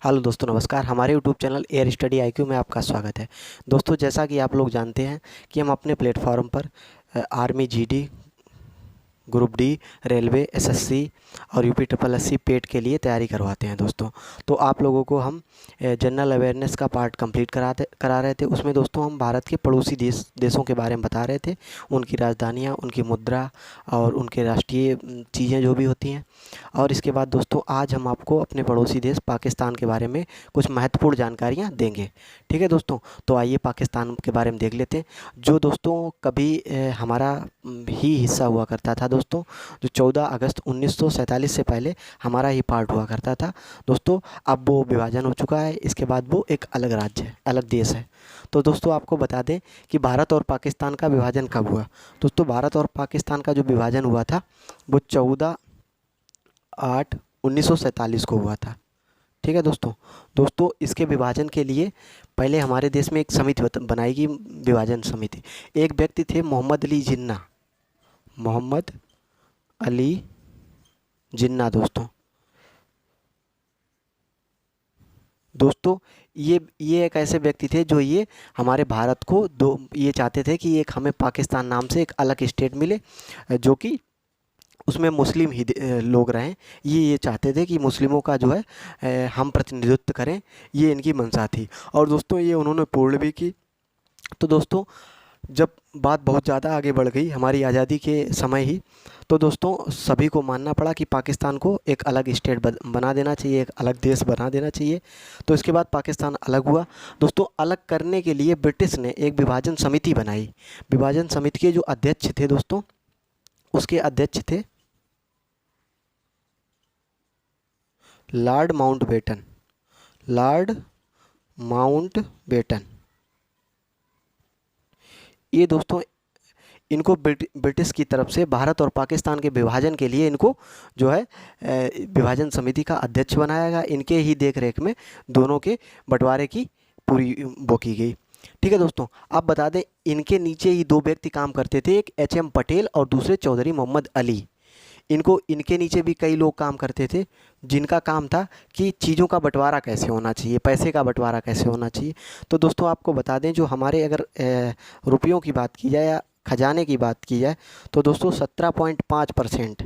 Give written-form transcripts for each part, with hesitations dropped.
Hello दोस्तों, नमस्कार। हमारे YouTube channel air study IQ में आपका स्वागत है। दोस्तों, जैसा कि आप लोग जानते हैं कि हम अपने प्लेटफॉर्म पर army, GD, group D, railway, SSC और यूपी ट्रिपल एससी पेट के लिए तैयारी करवाते हैं दोस्तों। तो आप लोगों को हम जनरल अवेयरनेस का पार्ट कंप्लीट करा रहे थे। उसमें दोस्तों हम भारत के पड़ोसी देशों के बारे में बता रहे थे, उनकी राजधानियाँ, उनकी मुद्रा और उनके राष्ट्रीय चीज़ें जो भी होती हैं। और इसके बाद दोस्तों आज हम आपको अपने पड़ोसी देश पाकिस्तान के बारे में कुछ महत्वपूर्ण जानकारियाँ देंगे। ठीक है दोस्तों, तो आइए पाकिस्तान के बारे में देख लेते हैं, जो दोस्तों कभी हमारा ही हिस्सा हुआ करता था दोस्तों। जो 14 अगस्त 1947 से पहले हमारा ही पार्ट हुआ करता था दोस्तों। अब वो विभाजन हो चुका है। इसके बाद वो एक अलग राज्य है, अलग देश है। तो दोस्तों आपको बता दें कि भारत और पाकिस्तान का विभाजन कब हुआ। दोस्तों भारत और पाकिस्तान का जो विभाजन हुआ था वो 14/8/1947 को हुआ था। ठीक है दोस्तों। दोस्तों इसके विभाजन के लिए पहले हमारे देश में एक समिति बनाई गई, विभाजन समिति। एक व्यक्ति थे मोहम्मद अली जिन्ना, मोहम्मद अली जिन्ना दोस्तों। दोस्तों ये एक ऐसे व्यक्ति थे जो ये हमारे भारत को ये चाहते थे कि एक हमें पाकिस्तान नाम से एक अलग स्टेट मिले, जो कि उसमें मुस्लिम ही लोग रहें। ये चाहते थे कि मुस्लिमों का जो है हम प्रतिनिधित्व करें, ये इनकी मंशा थी। और दोस्तों ये उन्होंने पूर्ण भी की। तो दोस्तों जब बात बहुत ज़्यादा आगे बढ़ गई हमारी आज़ादी के समय ही, तो दोस्तों सभी को मानना पड़ा कि पाकिस्तान को एक अलग स्टेट बना देना चाहिए, एक अलग देश बना देना चाहिए। तो इसके बाद पाकिस्तान अलग हुआ दोस्तों। अलग करने के लिए ब्रिटिश ने एक विभाजन समिति बनाई। विभाजन समिति के जो अध्यक्ष थे दोस्तों, उसके अध्यक्ष थे लॉर्ड माउंटबेटन। लॉर्ड माउंटबेटन ये दोस्तों, इनको ब्रिटिश की तरफ से भारत और पाकिस्तान के विभाजन के लिए इनको जो है विभाजन समिति का अध्यक्ष बनाया गया। इनके ही देख रेख में दोनों के बंटवारे की पूरी वो की गई। ठीक है दोस्तों। आप बता दें इनके नीचे ही दो व्यक्ति काम करते थे, एक एच एम पटेल और दूसरे चौधरी मोहम्मद अली। इनके नीचे भी कई लोग काम करते थे, जिनका काम था कि चीज़ों का बंटवारा कैसे होना चाहिए, पैसे का बंटवारा कैसे होना चाहिए। तो दोस्तों आपको बता दें, जो हमारे अगर रुपयों की बात की जाए या खजाने की बात की जाए, तो दोस्तों 17.5%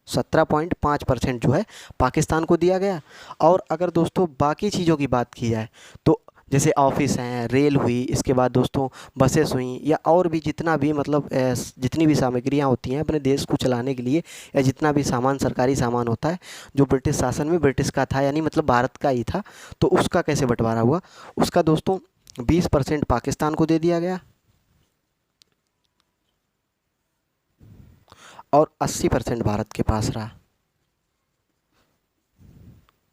17.5% जो है पाकिस्तान को दिया गया। और अगर दोस्तों बाकी चीज़ों की बात की जाए, तो जैसे ऑफिस हैं, रेल हुई, इसके बाद दोस्तों बसेस हुई, या और भी जितना भी मतलब जितनी भी सामग्रियां होती हैं अपने देश को चलाने के लिए, या जितना भी सामान, सरकारी सामान होता है जो ब्रिटिश शासन में ब्रिटिश का था, यानी मतलब भारत का ही था, तो उसका कैसे बंटवारा हुआ। उसका दोस्तों 20% पाकिस्तान को दे दिया गया और 80% भारत के पास रहा।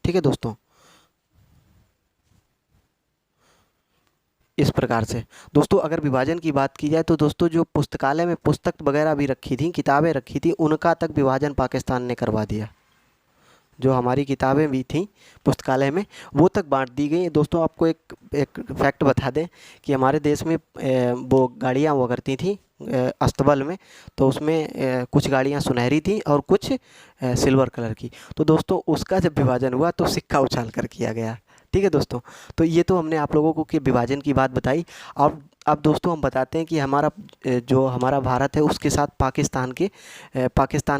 ठीक है दोस्तों, इस प्रकार से। दोस्तों अगर विभाजन की बात की जाए, तो दोस्तों जो पुस्तकालय में पुस्तक वगैरह भी रखी थी, किताबें रखी थी, उनका तक विभाजन पाकिस्तान ने करवा दिया। जो हमारी किताबें भी थीं पुस्तकालय में, वो तक बांट दी गई। दोस्तों आपको एक एक फैक्ट बता दें कि हमारे देश में वो गाड़ियाँ हुआ करती थी अस्तबल में, तो उसमें कुछ गाड़ियाँ सुनहरी थी और कुछ सिल्वर कलर की। तो दोस्तों उसका जब विभाजन हुआ तो सिक्का उछाल कर किया गया। ठीक है दोस्तों। तो ये तो हमने आप लोगों को कि विभाजन की बात बताई। अब दोस्तों हम बताते हैं कि हमारा जो हमारा भारत है उसके साथ पाकिस्तान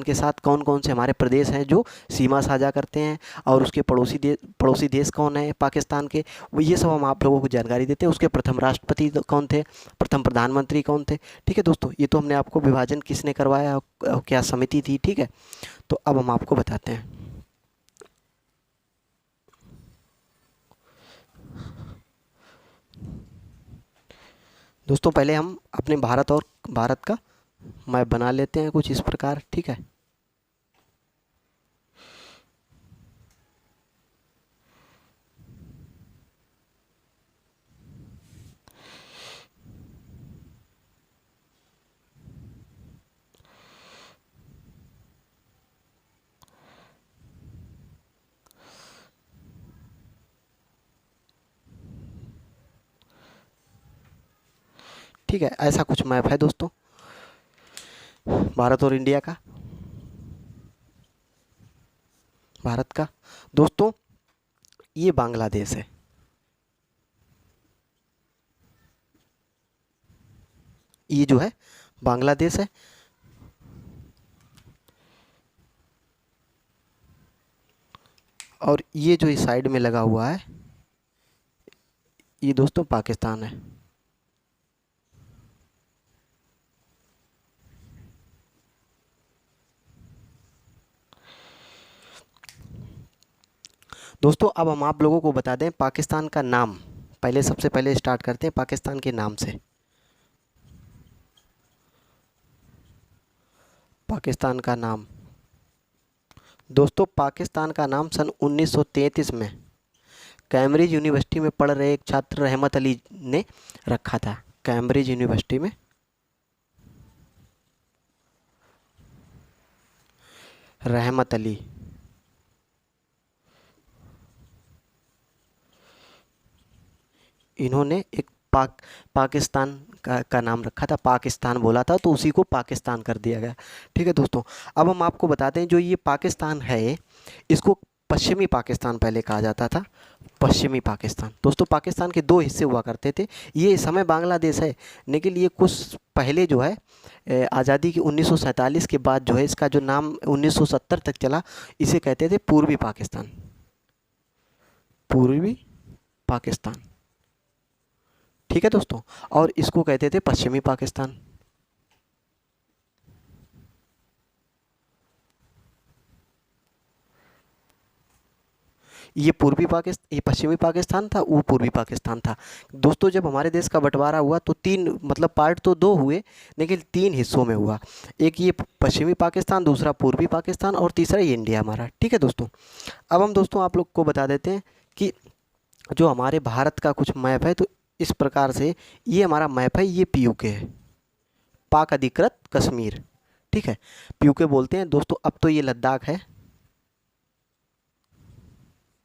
के साथ कौन कौन से हमारे प्रदेश हैं जो सीमा साझा करते हैं, और उसके पड़ोसी देश कौन है पाकिस्तान के, वो ये सब हम आप लोगों को जानकारी देते हैं। उसके प्रथम राष्ट्रपति कौन थे, प्रथम प्रधानमंत्री कौन थे। ठीक है दोस्तों, ये तो हमने आपको विभाजन किसने करवाया, क्या समिति थी। ठीक है, तो अब हम आपको बताते हैं। दोस्तों पहले हम अपने भारत का मैप बना लेते हैं कुछ इस प्रकार। ठीक है, ठीक है, ऐसा कुछ मैप है दोस्तों भारत और इंडिया का, भारत का। दोस्तों ये बांग्लादेश है। ये जो है बांग्लादेश है। और ये जो इस साइड में लगा हुआ है ये दोस्तों पाकिस्तान है। दोस्तों अब हम आप लोगों को बता दें पाकिस्तान का नाम। पहले सबसे पहले स्टार्ट करते हैं पाकिस्तान के नाम से। पाकिस्तान का नाम दोस्तों, पाकिस्तान का नाम सन 1933 में कैम्ब्रिज यूनिवर्सिटी में पढ़ रहे एक छात्र रहमत अली ने रखा था। कैम्ब्रिज यूनिवर्सिटी में रहमत अली, इन्होंने एक पाकिस्तान का नाम रखा था। पाकिस्तान बोला था तो उसी को पाकिस्तान कर दिया गया। ठीक है दोस्तों, अब हम आपको बताते हैं जो ये पाकिस्तान है इसको पश्चिमी पाकिस्तान पहले कहा जाता था। पश्चिमी पाकिस्तान दोस्तों, पाकिस्तान के दो हिस्से हुआ करते थे। ये इस समय बांग्लादेश है, लेकिन ये कुछ पहले जो है आज़ादी की 1947 के बाद जो है इसका जो नाम 1970 तक चला, इसे कहते थे पूर्वी पाकिस्तान। पूर्वी पाकिस्तान, ठीक है दोस्तों, और इसको कहते थे पश्चिमी पाकिस्तान। ये पश्चिमी पाकिस्तान था, वो पूर्वी पाकिस्तान था। दोस्तों जब हमारे देश का बंटवारा हुआ तो तीन मतलब पार्ट तो दो हुए, लेकिन तीन हिस्सों में हुआ। एक ये पश्चिमी पाकिस्तान, दूसरा पूर्वी पाकिस्तान और तीसरा ये इंडिया हमारा। ठीक है दोस्तों, अब हम दोस्तों आप लोग को बता देते हैं कि जो हमारे भारत का कुछ मैप है, तो इस प्रकार से ये हमारा मैप है। ये पीयूके है, पाक अधिकृत कश्मीर। ठीक है, पीयूके बोलते हैं दोस्तों। अब तो ये लद्दाख है।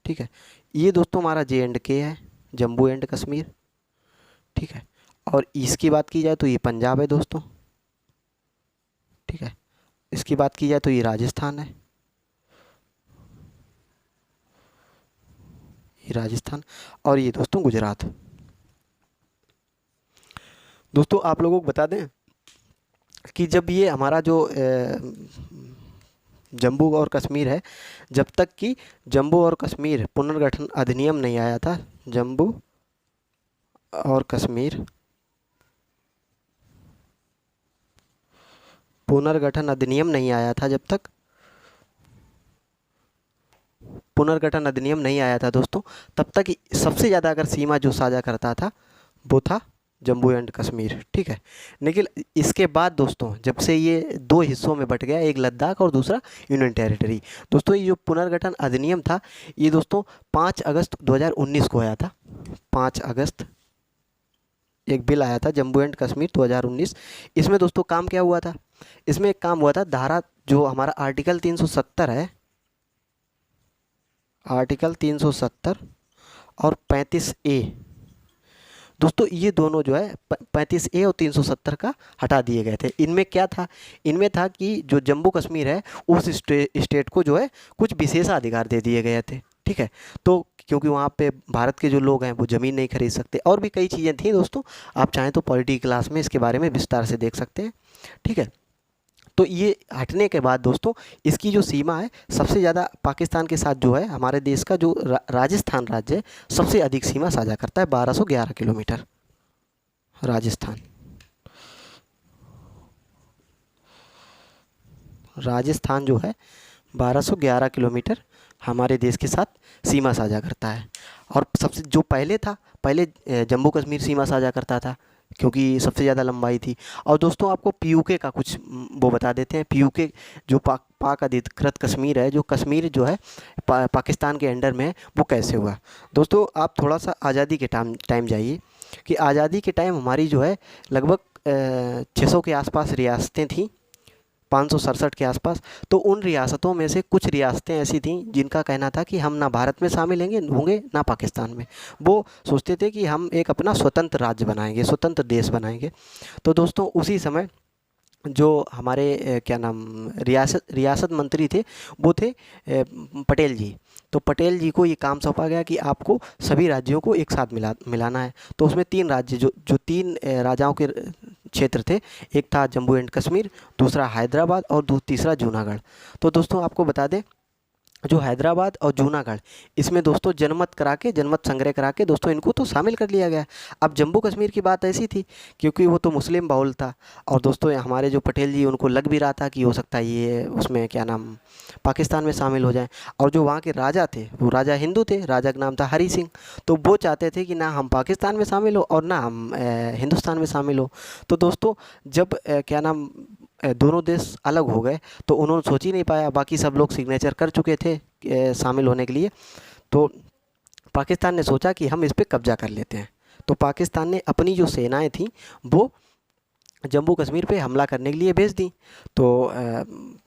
ठीक है, ये दोस्तों हमारा JNK है, जम्मू एंड कश्मीर। ठीक है, और इसकी बात की जाए तो ये पंजाब है दोस्तों। ठीक है, इसकी बात की जाए तो ये राजस्थान है, ये राजस्थान, और ये दोस्तों गुजरात। दोस्तों आप लोगों को बता दें कि जब ये हमारा जो जम्मू और कश्मीर है, जब तक कि जम्मू और कश्मीर पुनर्गठन अधिनियम नहीं आया था, जम्मू और कश्मीर पुनर्गठन अधिनियम नहीं आया था, जब तक पुनर्गठन अधिनियम नहीं आया था दोस्तों, तब तक सबसे ज़्यादा अगर सीमा जो साझा करता था वो था जम्मू एंड कश्मीर। ठीक है, लेकिन इसके बाद दोस्तों जब से ये दो हिस्सों में बट गया, एक लद्दाख और दूसरा यूनियन टेरिटरी, दोस्तों ये जो पुनर्गठन अधिनियम था ये दोस्तों 5 अगस्त 2019 को आया था। 5 अगस्त एक बिल आया था जम्मू एंड कश्मीर 2019। इसमें दोस्तों काम क्या हुआ था, इसमें एक काम हुआ था, धारा जो हमारा आर्टिकल 370 है, आर्टिकल 370 और 35A दोस्तों, ये दोनों जो है 35A और 370 का हटा दिए गए थे। इनमें क्या था, इनमें था कि जो जम्मू कश्मीर है उस स्टेट को जो है कुछ विशेषाधिकार दे दिए गए थे। ठीक है, तो क्योंकि वहाँ पे भारत के जो लोग हैं वो ज़मीन नहीं खरीद सकते, और भी कई चीज़ें थी दोस्तों। आप चाहें तो पॉलिटी क्लास में इसके बारे में विस्तार से देख सकते हैं। ठीक है, तो ये हटने के बाद दोस्तों इसकी जो सीमा है सबसे ज़्यादा पाकिस्तान के साथ जो है हमारे देश का जो राजस्थान राज्य है सबसे अधिक सीमा साझा करता है, 1211 किलोमीटर। राजस्थान जो है 1211 किलोमीटर हमारे देश के साथ सीमा साझा करता है। और सबसे जो पहले था, पहले जम्मू कश्मीर सीमा साझा करता था क्योंकि सबसे ज़्यादा लंबाई थी। और दोस्तों आपको PUK का कुछ वो बता देते हैं। PUK जो पाक अधिकृत कश्मीर है, जो कश्मीर जो है पाकिस्तान के अंडर में है, वो कैसे हुआ। दोस्तों आप थोड़ा सा आज़ादी के टाइम जाइए कि आज़ादी के टाइम हमारी जो है लगभग 600 के आसपास रियासतें थीं, 567 के आसपास। तो उन रियासतों में से कुछ रियासतें ऐसी थीं जिनका कहना था कि हम ना भारत में शामिल होंगे ना पाकिस्तान में। वो सोचते थे कि हम एक अपना स्वतंत्र राज्य बनाएंगे, स्वतंत्र देश बनाएंगे। तो दोस्तों उसी समय जो हमारे क्या नाम रियासत मंत्री थे वो थे पटेल जी। तो पटेल जी को ये काम सौंपा गया कि आपको सभी राज्यों को एक साथ मिलाना है। तो उसमें तीन राज्य जो जो तीन राजाओं के क्षेत्र थे, एक था जम्मू एंड कश्मीर, दूसरा हैदराबाद और तीसरा जूनागढ़। तो दोस्तों आपको बता दें, जो हैदराबाद और जूनागढ़, इसमें दोस्तों जनमत संग्रह करा के दोस्तों इनको तो शामिल कर लिया गया। अब जम्मू कश्मीर की बात ऐसी थी क्योंकि वो तो मुस्लिम बहुल था, और दोस्तों ये हमारे जो पटेल जी उनको लग भी रहा था कि हो सकता है ये उसमें क्या नाम पाकिस्तान में शामिल हो जाएं। और जो वहाँ के राजा थे वो राजा हिंदू थे, राजा का नाम था हरी सिंह। तो वो चाहते थे कि ना हम पाकिस्तान में शामिल हो और ना हम हिंदुस्तान में शामिल हो। तो दोस्तों जब क्या नाम दोनों देश अलग हो गए तो उन्होंने सोच ही नहीं पाया, बाकी सब लोग सिग्नेचर कर चुके थे शामिल होने के लिए। तो पाकिस्तान ने सोचा कि हम इस पे कब्जा कर लेते हैं। तो पाकिस्तान ने अपनी जो सेनाएं थीं वो जम्मू कश्मीर पे हमला करने के लिए भेज दी। तो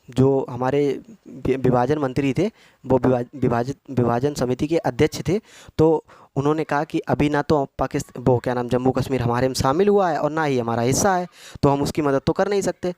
जो हमारे विभाजन मंत्री थे वो विभाजन समिति के अध्यक्ष थे। तो उन्होंने कहा कि अभी ना तो पाकिस्तान वो क्या नाम जम्मू कश्मीर हमारे में शामिल हुआ है और ना ही हमारा हिस्सा है, तो हम उसकी मदद तो कर नहीं सकते।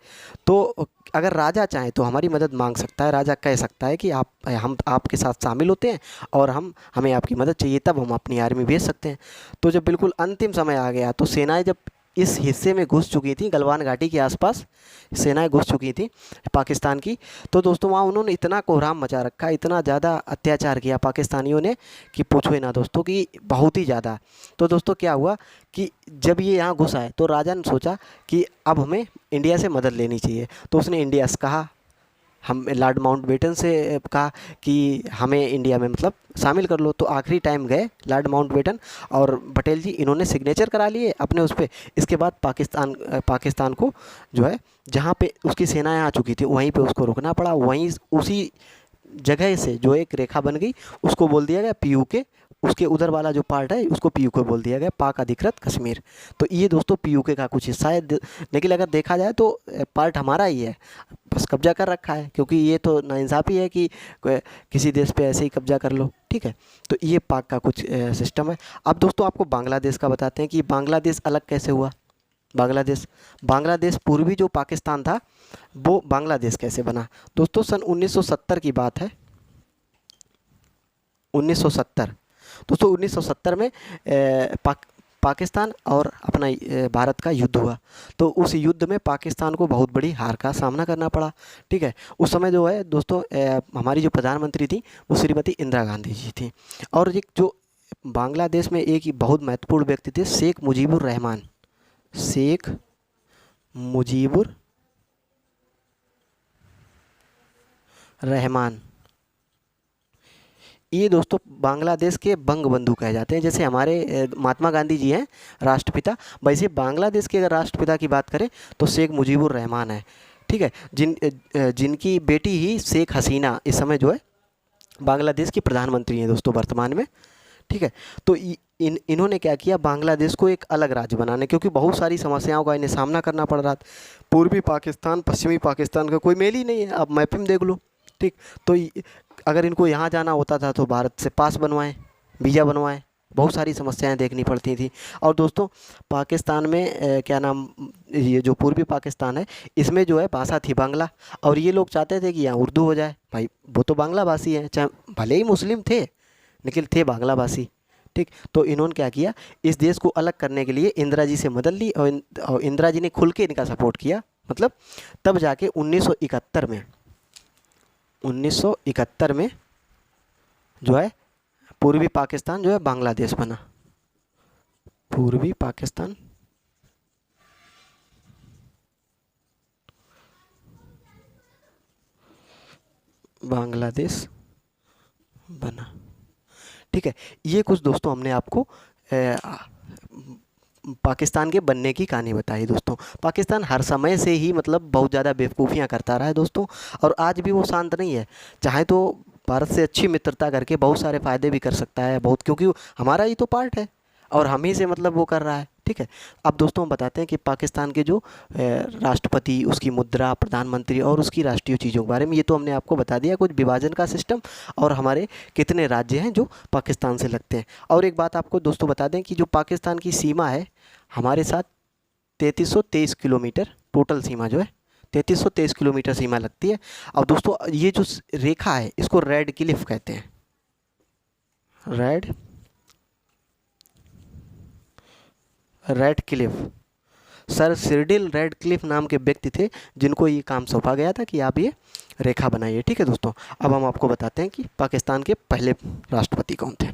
तो अगर राजा चाहे तो हमारी मदद मांग सकता है, राजा कह सकता है कि हम आपके साथ शामिल होते हैं और हमें आपकी मदद चाहिए, तब हम अपनी आर्मी भेज सकते हैं। तो जब बिल्कुल अंतिम समय आ गया तो सेनाएं जब इस हिस्से में घुस चुकी थी, गलवान घाटी के आसपास सेनाएं घुस चुकी थी पाकिस्तान की, तो दोस्तों वहाँ उन्होंने इतना कोहराम मचा रखा, इतना ज़्यादा अत्याचार किया पाकिस्तानियों ने कि पूछो ही ना दोस्तों, कि बहुत ही ज़्यादा। तो दोस्तों क्या हुआ कि जब ये यहाँ घुस आए तो राजा ने सोचा कि अब हमें इंडिया से मदद लेनी चाहिए। तो उसने इंडिया से कहा, हम लॉर्ड माउंटबेटन से कहा कि हमें इंडिया में मतलब शामिल कर लो। तो आखिरी टाइम गए लॉर्ड माउंटबेटन और पटेल जी, इन्होंने सिग्नेचर करा लिए अपने उस पर। इसके बाद पाकिस्तान को जो है जहाँ पे उसकी सेनाएं आ चुकी थी वहीं पे उसको रुकना पड़ा। वहीं उसी जगह से जो एक रेखा बन गई उसको बोल दिया गया पीयूके। उसके उधर वाला जो पार्ट है उसको पीयूके बोल दिया गया, पाक अधिकृत कश्मीर। तो ये दोस्तों पीयूके का कुछ हिस्सा है, लेकिन अगर देखा जाए तो पार्ट हमारा ही है, बस कब्जा कर रखा है, क्योंकि ये तो नाइंसाफ़ी है कि किसी देश पे ऐसे ही कब्जा कर लो। ठीक है, तो ये पाक का कुछ सिस्टम है। अब दोस्तों आपको बांग्लादेश का बताते हैं कि बांग्लादेश अलग कैसे हुआ। बांग्लादेश पूर्वी जो पाकिस्तान था वो बांग्लादेश कैसे बना। दोस्तों सन 1970 की बात है, 1970। दोस्तों 1970 में पाकिस्तान और अपना भारत का युद्ध हुआ। तो उस युद्ध में पाकिस्तान को बहुत बड़ी हार का सामना करना पड़ा। ठीक है, उस समय जो है दोस्तों हमारी जो प्रधानमंत्री थी वो श्रीमती इंदिरा गांधी जी थी। और एक जो बांग्लादेश में एक ही बहुत महत्वपूर्ण व्यक्ति थे, शेख मुजीबुर रहमान। शेख मुजीबुर रहमान, ये दोस्तों बांग्लादेश के बंग बंधु कहे जाते हैं। जैसे हमारे महात्मा गांधी जी हैं राष्ट्रपिता, वैसे बांग्लादेश के अगर राष्ट्रपिता की बात करें तो शेख मुजीबुर रहमान है। ठीक है, जिनकी बेटी ही शेख हसीना इस समय जो है बांग्लादेश की प्रधानमंत्री हैं दोस्तों वर्तमान में। ठीक है, तो इन्होंने क्या किया, बांग्लादेश को एक अलग राज्य बनाने, क्योंकि बहुत सारी समस्याओं का इन्हें सामना करना पड़ रहा था। पूर्वी पाकिस्तान पश्चिमी पाकिस्तान का कोई मेल ही नहीं है, आप मैप में देख लो। ठीक, तो अगर इनको यहाँ जाना होता था तो भारत से पास बनवाएं, वीज़ा बनवाएं, बहुत सारी समस्याएं देखनी पड़ती थी। और दोस्तों पाकिस्तान में क्या नाम ये जो पूर्वी पाकिस्तान है इसमें जो है भाषा थी बांग्ला, और ये लोग चाहते थे कि यहाँ उर्दू हो जाए। भाई वो तो बांग्ला भाषी हैं, चाहे भले ही मुस्लिम थे लेकिन थे बांग्ला भाषी। ठीक, तो इन्होंने क्या किया, इस देश को अलग करने के लिए इंदिरा जी से मदद ली और इंदिरा जी ने खुल के इनका सपोर्ट किया। मतलब तब जाके 1971 में जो है पूर्वी पाकिस्तान जो है बांग्लादेश बना। पूर्वी पाकिस्तान बांग्लादेश बना। ठीक है, ये कुछ दोस्तों हमने आपको पाकिस्तान के बनने की कहानी बताई। दोस्तों पाकिस्तान हर समय से ही मतलब बहुत ज़्यादा बेवकूफ़ियाँ करता रहा है दोस्तों, और आज भी वो शांत नहीं है। चाहे तो भारत से अच्छी मित्रता करके बहुत सारे फ़ायदे भी कर सकता है बहुत, क्योंकि वो हमारा ही तो पार्ट है और हम ही से मतलब वो कर रहा है। ठीक है, अब दोस्तों हम बताते हैं कि पाकिस्तान के जो राष्ट्रपति, उसकी मुद्रा, प्रधानमंत्री और उसकी राष्ट्रीय चीज़ों के बारे में। ये तो हमने आपको बता दिया कुछ विभाजन का सिस्टम और हमारे कितने राज्य हैं जो पाकिस्तान से लगते हैं। और एक बात आपको दोस्तों बता दें कि जो पाकिस्तान की सीमा है हमारे साथ 3323 किलोमीटर टोटल सीमा जो है 3323 किलोमीटर सीमा लगती है। अब दोस्तों ये जो रेखा है इसको रेड क्लिफ कहते हैं, red Cliff. Sir Cyril red Cliff नाम के व्यक्ति थे जिनको ये काम सौंपा गया था कि आप ये रेखा बनाइए। ठीक है दोस्तों, अब हम आपको बताते हैं कि पाकिस्तान के पहले राष्ट्रपति कौन थे।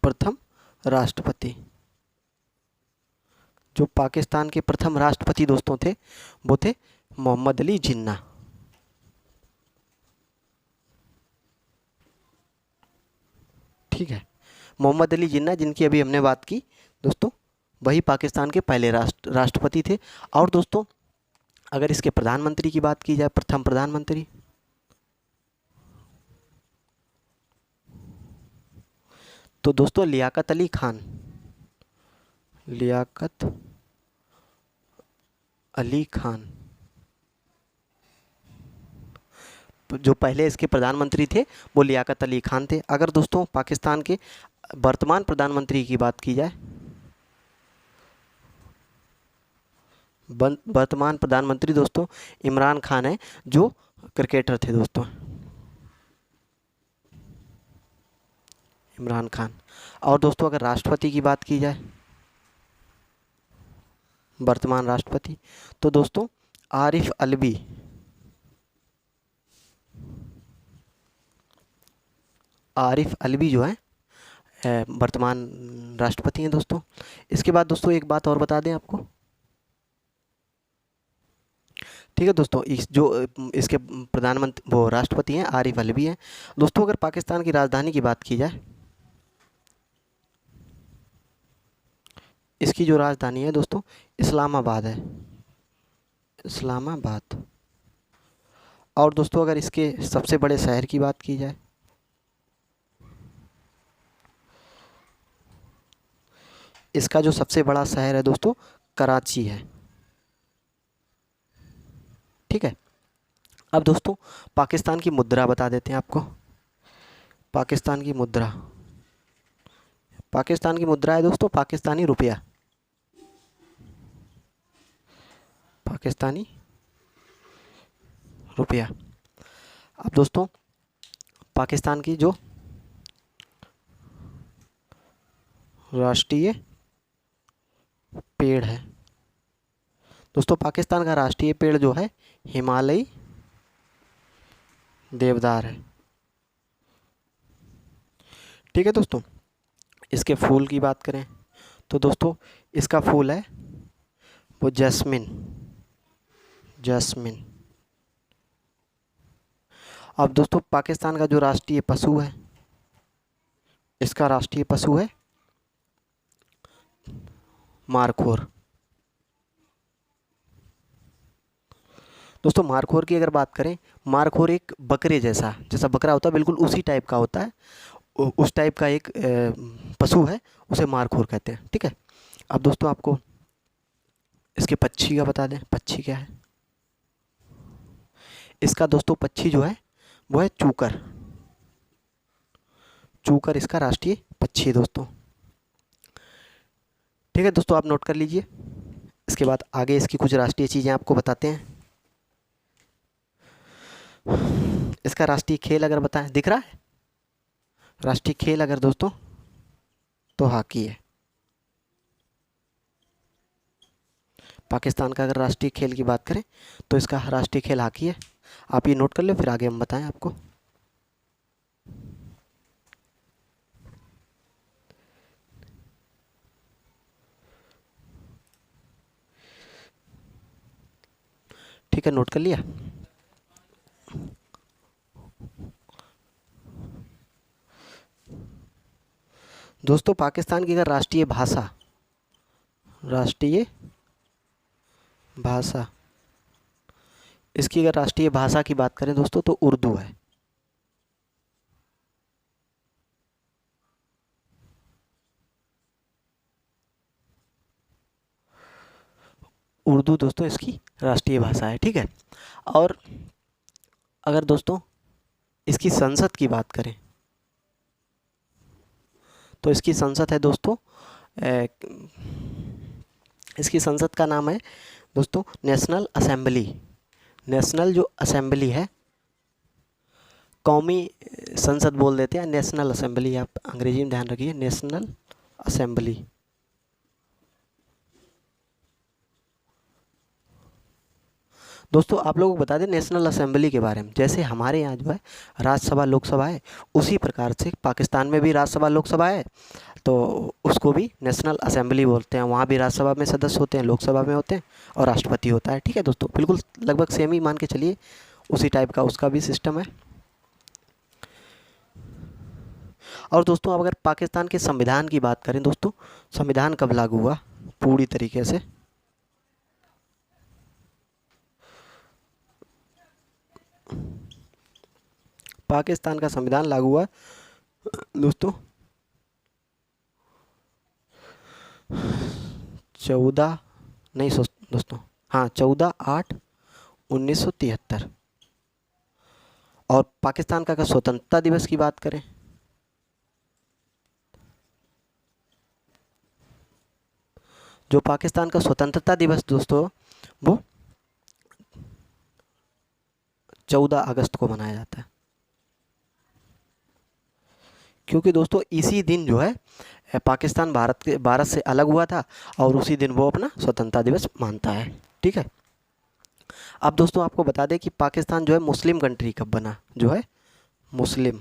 प्रथम राष्ट्रपति, जो पाकिस्तान के प्रथम राष्ट्रपति दोस्तों थे वो थे मोहम्मद अली जिन्ना। ठीक है, मोहम्मद अली जिन्ना जिनकी अभी हमने बात की दोस्तों, वही पाकिस्तान के पहले राष्ट्रपति थे। और दोस्तों अगर इसके प्रधानमंत्री की बात की जाए, प्रथम प्रधानमंत्री, तो दोस्तों लियाकत अली खान, लियाकत अली खान जो पहले इसके प्रधानमंत्री थे वो लियाकत अली खान थे। अगर दोस्तों पाकिस्तान के वर्तमान प्रधानमंत्री की बात की जाए, वर्तमान प्रधानमंत्री दोस्तों इमरान खान है, जो क्रिकेटर थे दोस्तों, इमरान खान। और दोस्तों अगर राष्ट्रपति की बात की जाए, वर्तमान राष्ट्रपति, तो दोस्तों आरिफ अलवी, आरिफ अलवी जो है वर्तमान राष्ट्रपति हैं दोस्तों। इसके बाद दोस्तों एक बात और बता दें आपको, ठीक है दोस्तों, इस जो इसके प्रधानमंत्री वो राष्ट्रपति हैं आरिफ अलवी हैं दोस्तों। अगर पाकिस्तान की राजधानी की बात की जाए, इसकी जो राजधानी है दोस्तों इस्लामाबाद है, इस्लामाबाद। और दोस्तों अगर इसके सबसे बड़े शहर की बात की जाए, इसका जो सबसे बड़ा शहर है दोस्तों कराची है। ठीक है, अब दोस्तों पाकिस्तान की मुद्रा बता देते हैं आपको। पाकिस्तान की मुद्रा, पाकिस्तान की मुद्रा है दोस्तों पाकिस्तानी रुपया, पाकिस्तानी रुपया। अब दोस्तों पाकिस्तान की जो राष्ट्रीय पेड़ है दोस्तों, पाकिस्तान का राष्ट्रीय पेड़ जो है हिमालयी देवदार है। ठीक है दोस्तों, इसके फूल की बात करें तो दोस्तों इसका फूल है वो जैस्मिन, जैस्मिन। अब दोस्तों पाकिस्तान का जो राष्ट्रीय पशु है, इसका राष्ट्रीय पशु है मारखोर। दोस्तों मारखोर की अगर बात करें, मारखोर एक बकरे जैसा, जैसा बकरा होता है बिल्कुल उसी टाइप का होता है, उस टाइप का एक पशु है, उसे मारखोर कहते हैं। ठीक है, अब दोस्तों आपको इसके पक्षी का बता दें, पक्षी क्या है। इसका दोस्तों पक्षी जो है वो है चूकर, चूकर इसका राष्ट्रीय पक्षी है दोस्तों। ठीक है दोस्तों, आप नोट कर लीजिए। इसके बाद आगे इसकी कुछ राष्ट्रीय चीज़ें आपको बताते हैं। इसका राष्ट्रीय खेल अगर बताएं, दिख रहा है राष्ट्रीय खेल अगर दोस्तों, तो हॉकी है। पाकिस्तान का अगर राष्ट्रीय खेल की बात करें तो इसका राष्ट्रीय खेल हॉकी है। आप ये नोट कर लो, फिर आगे हम बताएं आपको। ठीक है, नोट कर लिया। दोस्तों पाकिस्तान की अगर राष्ट्रीय भाषा, राष्ट्रीय भाषा, इसकी अगर राष्ट्रीय भाषा की बात करें दोस्तों तो उर्दू है। उर्दू दोस्तों इसकी राष्ट्रीय भाषा है। ठीक है, और अगर दोस्तों इसकी संसद की बात करें, तो इसकी संसद है दोस्तों, इसकी संसद का नाम है दोस्तों नेशनल असेंबली। नेशनल जो असेंबली है, कौमी संसद बोल देते हैं, नेशनल असेंबली, आप अंग्रेजी में ध्यान रखिए, नेशनल असेंबली। दोस्तों आप लोगों को बता दें नेशनल असेंबली के बारे में, जैसे हमारे यहाँ जो है राज्यसभा लोकसभा है, उसी प्रकार से पाकिस्तान में भी राज्यसभा लोकसभा है, तो उसको भी नेशनल असेंबली बोलते हैं। वहाँ भी राज्यसभा में सदस्य होते हैं, लोकसभा में होते हैं, और राष्ट्रपति होता है। ठीक है दोस्तों, बिल्कुल लगभग सेम ही मान के चलिए, उसी टाइप का उसका भी सिस्टम है। और दोस्तों अब अगर पाकिस्तान के संविधान की बात करें दोस्तों, संविधान कब लागू हुआ पूरी तरीके से, पाकिस्तान का संविधान लागू हुआ दोस्तों 14 नहीं दोस्तों, हाँ 14/8/1973। और पाकिस्तान का अगर स्वतंत्रता दिवस की बात करें, जो पाकिस्तान का स्वतंत्रता दिवस दोस्तों वो 14 अगस्त को मनाया जाता है, क्योंकि दोस्तों इसी दिन जो है पाकिस्तान भारत से अलग हुआ था, और उसी दिन वो अपना स्वतंत्रता दिवस मानता है। ठीक है, अब दोस्तों आपको बता दें कि पाकिस्तान जो है मुस्लिम कंट्री कब बना, जो है मुस्लिम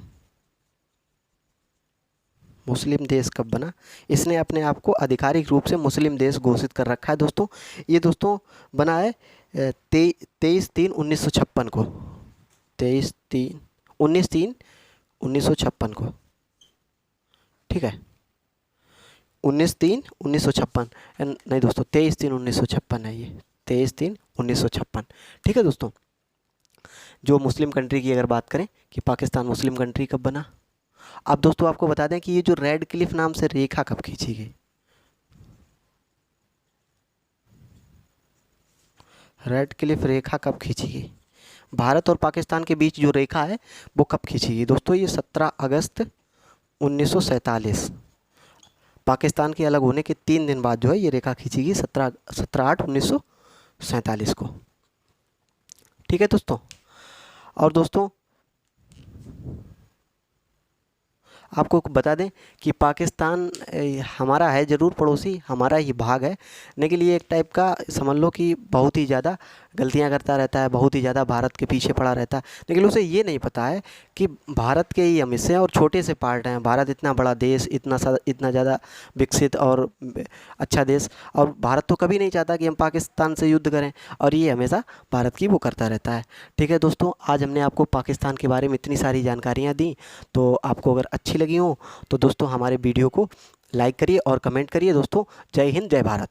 देश कब बना। इसने अपने आप को आधिकारिक रूप से मुस्लिम देश घोषित कर रखा है दोस्तों। ये दोस्तों बना है 23/3/1956 को, 19/3/1956 को। ठीक है, 19/3/1956 नहीं दोस्तों, 23/3/1956 है, ये 23/3/1956। ठीक है दोस्तों, जो मुस्लिम कंट्री की अगर बात करें कि पाकिस्तान मुस्लिम कंट्री कब बना। अब दोस्तों आपको बता दें कि ये जो रेड क्लिफ नाम से रेखा कब खींची गई, रेड क्लिफ रेखा कब खींची गई, भारत और पाकिस्तान के बीच जो रेखा है वो कब खींची गई दोस्तों, ये 17 अगस्त 1947, पाकिस्तान के अलग होने के 3 दिन बाद जो है ये रेखा खींची गई, 17/8/1947 को। ठीक है दोस्तों, और दोस्तों आपको बता दें कि पाकिस्तान हमारा है ज़रूर पड़ोसी, हमारा ही भाग है, लेकिन ये एक टाइप का समझ लो कि बहुत ही ज़्यादा गलतियां करता रहता है, बहुत ही ज़्यादा भारत के पीछे पड़ा रहता है, लेकिन उसे ये नहीं पता है कि भारत के ही हम हिस्से हैं और छोटे से पार्ट हैं। भारत इतना बड़ा देश, इतना ज़्यादा विकसित और अच्छा देश, और भारत तो कभी नहीं चाहता कि हम पाकिस्तान से युद्ध करें, और ये हमेशा भारत की वो करता रहता है। ठीक है दोस्तों, आज हमने आपको पाकिस्तान के बारे में इतनी सारी जानकारियाँ दी, तो आपको अगर अच्छी लगी हो तो दोस्तों हमारे वीडियो को लाइक करिए और कमेंट करिए दोस्तों। जय हिंद, जय भारत।